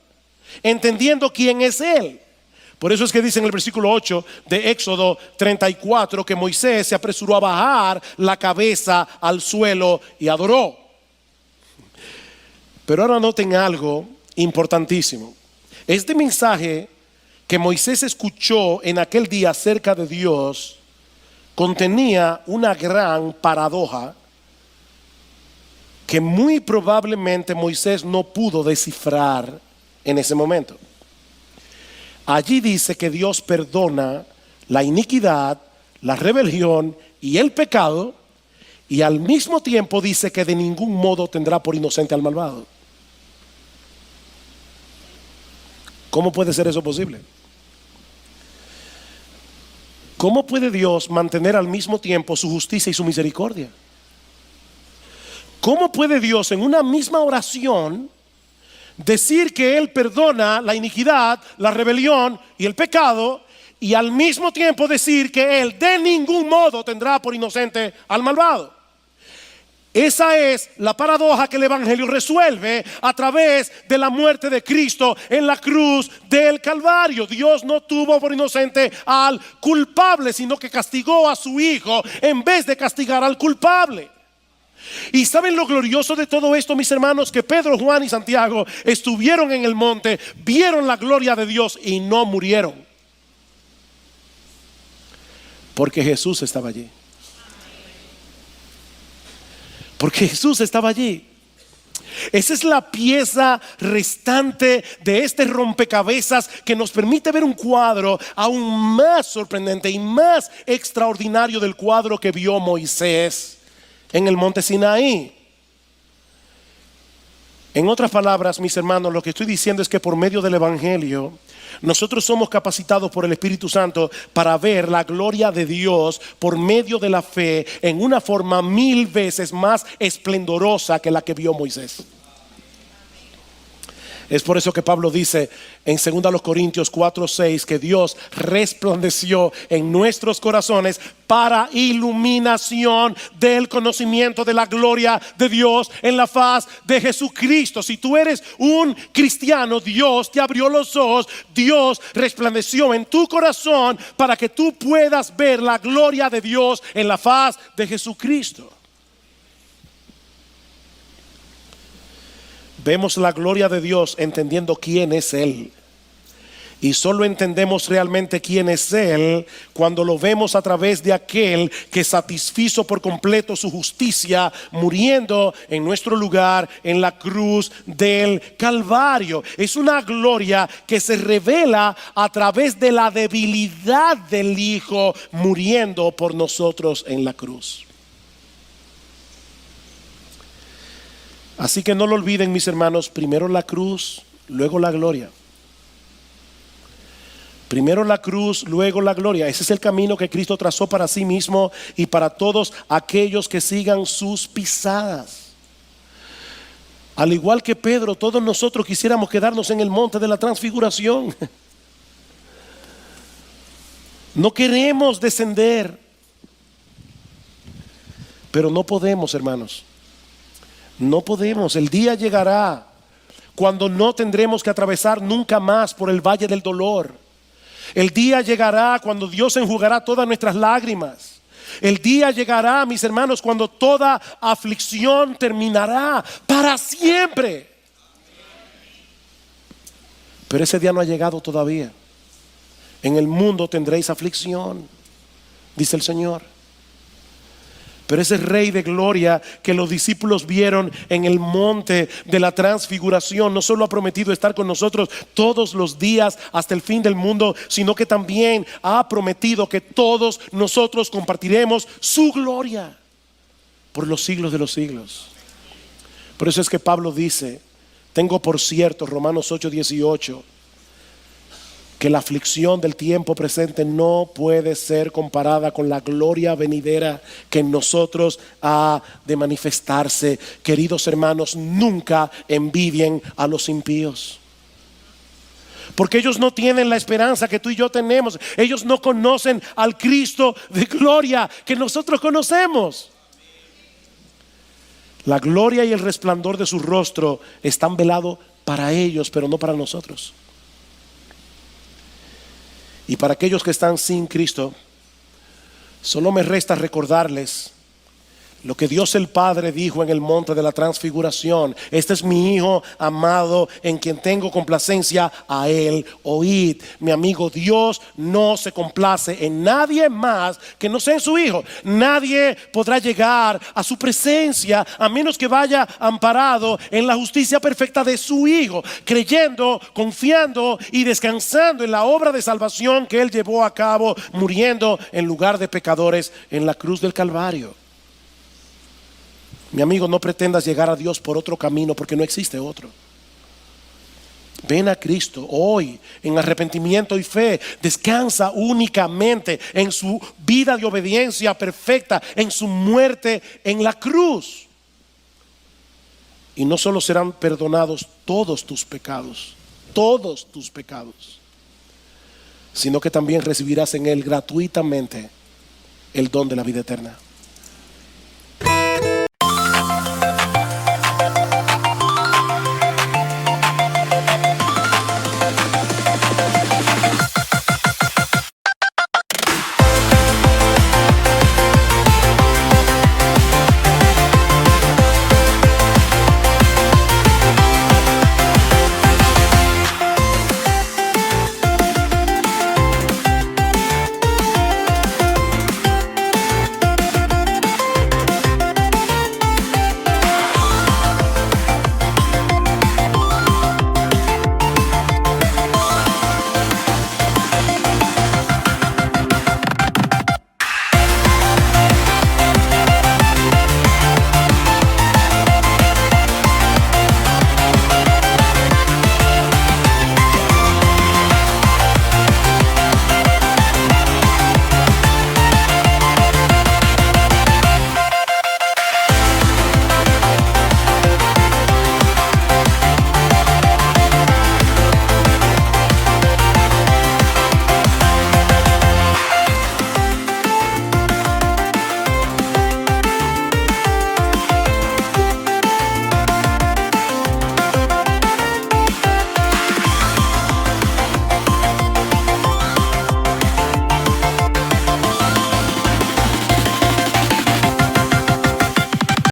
entendiendo quién es Él. Por eso es que dice en el versículo 8 de Éxodo 34 que Moisés se apresuró a bajar la cabeza al suelo y adoró. Pero ahora noten algo importantísimo. Este mensaje que Moisés escuchó en aquel día acerca de Dios contenía una gran paradoja que muy probablemente Moisés no pudo descifrar en ese momento. Allí dice que Dios perdona la iniquidad, la rebelión y el pecado, y al mismo tiempo dice que de ningún modo tendrá por inocente al malvado. ¿Cómo puede ser eso posible? ¿Cómo puede Dios mantener al mismo tiempo su justicia y su misericordia? ¿Cómo puede Dios en una misma oración decir que Él perdona la iniquidad, la rebelión y el pecado, y al mismo tiempo decir que Él de ningún modo tendrá por inocente al malvado? Esa es la paradoja que el Evangelio resuelve a través de la muerte de Cristo en la cruz del Calvario. Dios no tuvo por inocente al culpable, sino que castigó a su Hijo en vez de castigar al culpable. Y ¿saben lo glorioso de todo esto, mis hermanos? Que Pedro, Juan y Santiago estuvieron en el monte, vieron la gloria de Dios y no murieron, porque Jesús estaba allí. Porque Jesús estaba allí. Esa es la pieza restante de este rompecabezas que nos permite ver un cuadro aún más sorprendente y más extraordinario del cuadro que vio Moisés en el monte Sinaí. En otras palabras, mis hermanos, lo que estoy diciendo es que por medio del Evangelio nosotros somos capacitados por el Espíritu Santo para ver la gloria de Dios por medio de la fe en una forma 1000 veces más esplendorosa que la que vio Moisés. Es por eso que Pablo dice en 2 Corintios 4:6 que Dios resplandeció en nuestros corazones para iluminación del conocimiento de la gloria de Dios en la faz de Jesucristo. Si tú eres un cristiano, Dios te abrió los ojos, Dios resplandeció en tu corazón para que tú puedas ver la gloria de Dios en la faz de Jesucristo. Vemos la gloria de Dios entendiendo quién es Él. Y solo entendemos realmente quién es Él cuando lo vemos a través de aquel que satisfizo por completo su justicia, muriendo en nuestro lugar en la cruz del Calvario. Es una gloria que se revela a través de la debilidad del Hijo muriendo por nosotros en la cruz. Así que no lo olviden, mis hermanos, primero la cruz, luego la gloria. Primero la cruz, luego la gloria. Ese es el camino que Cristo trazó para sí mismo y para todos aquellos que sigan sus pisadas. Al igual que Pedro, todos nosotros quisiéramos quedarnos en el monte de la transfiguración. No queremos descender, pero no podemos, hermanos. No podemos. El día llegará cuando no tendremos que atravesar nunca más por el valle del dolor. El día llegará cuando Dios enjugará todas nuestras lágrimas. El día llegará, mis hermanos, cuando toda aflicción terminará para siempre. Pero ese día no ha llegado todavía. En el mundo tendréis aflicción, dice el Señor. Pero ese Rey de gloria que los discípulos vieron en el monte de la transfiguración no solo ha prometido estar con nosotros todos los días hasta el fin del mundo, sino que también ha prometido que todos nosotros compartiremos su gloria por los siglos de los siglos. Por eso es que Pablo dice, tengo por cierto, Romanos 8:18, que la aflicción del tiempo presente no puede ser comparada con la gloria venidera que en nosotros ha de manifestarse. Queridos hermanos, nunca envidien a los impíos, porque ellos no tienen la esperanza que tú y yo tenemos. Ellos no conocen al Cristo de gloria que nosotros conocemos. La gloria y el resplandor de su rostro están velados para ellos, pero no para nosotros. Y para aquellos que están sin Cristo, solo me resta recordarles lo que Dios el Padre dijo en el monte de la transfiguración: este es mi Hijo amado en quien tengo complacencia, a Él oíd. Mi amigo, Dios no se complace en nadie más que no sea en su Hijo. Nadie podrá llegar a su presencia a menos que vaya amparado en la justicia perfecta de su Hijo, creyendo, confiando y descansando en la obra de salvación que Él llevó a cabo, muriendo en lugar de pecadores en la cruz del Calvario. Mi amigo, no pretendas llegar a Dios por otro camino, porque no existe otro. Ven a Cristo hoy en arrepentimiento y fe. Descansa únicamente en su vida de obediencia perfecta, en su muerte en la cruz. Y no solo serán perdonados todos tus pecados, sino que también recibirás en Él gratuitamente el don de la vida eterna.